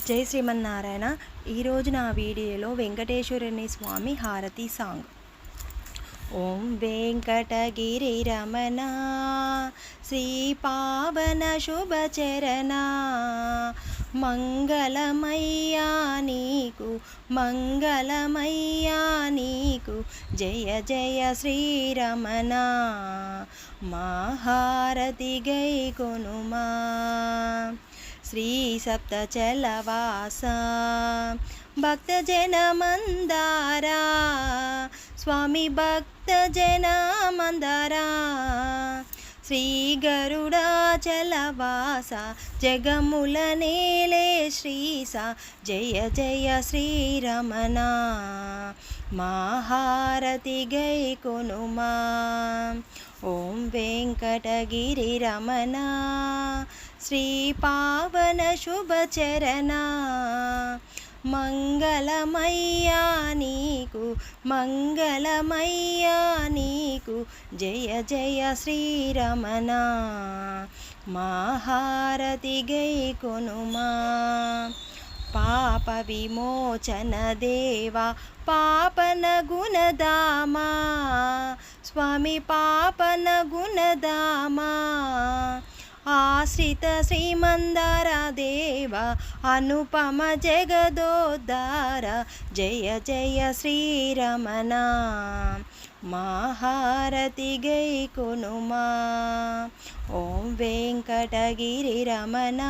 జై శ్రీమన్నారాయణ. ఈరోజు నా వీడియోలో వెంకటేశ్వరుని స్వామి హారతి సాంగ్. ఓం వెంకటగిరి రమణ శ్రీ పావన శుభచరణ మంగళమయ్యా నీకు మంగళమయ్యా నీకు జయ జయ శ్రీరమణ మహారతి గై కొనుమా శ్రీ సప్తచలవాస భక్తజన మందారా స్వామి భక్తజన మందారా శ్రీ గరుడాచలవాస జగముల నేలే శ్రీస జయ జయ శ్రీరమణ మహారతి గై కొనుమా ఓం వెంకటగిరి రమణ శ్రీ పావన శుభచరణ మంగళమయ్యా నీకు మంగళమయ్యా నీకు జయ జయ శ్రీరమణ మహారతి గై కొనుమా పాప విమోచన దేవా పాపన గుణదామా స్వామి పాపన గుణదామా ఆశ్రిత శ్రీమందార దేవ అనుపమ జగదోద్ధార జయ జయ శ్రీరమణ మహారతి గై కొనుమా ఓం వెంకటగిరి రమణ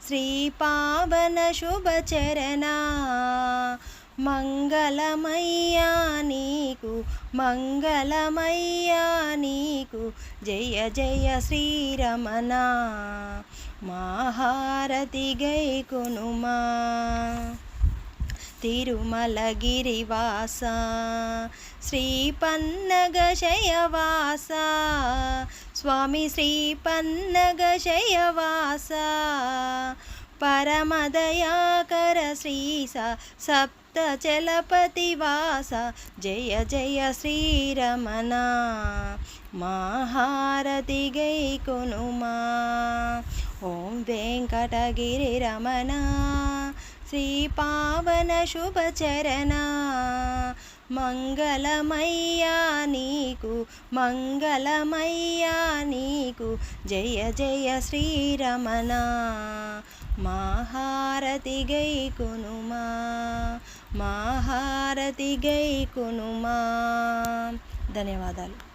శ్రీ పావన శుభచరణ మంగళమయ్యా నీకు మంగళమయ్యా నీకు జయ జయ శ్రీరమణ మహారతి గై కొనుమా తిరుమలగిరివాస శ్రీ పన్నగ శయవాస స్వామి శ్రీ పన్నగ శయవాస పరమదయాకర శ్రీస సప్తచలపతివాస జయ జయ శ్రీరమణ మహారతి గై కొనుమా ఓం వెంకటగిరి రమణ శ్రీ పావన శుభచరణ మంగళమయ్యా నీకు మంగళమయ్యా నీకు జయ జయ శ్రీరమణ మహారతి గై కొనుమా మహారతి గై కొనుమా. ధన్యవాదాలు.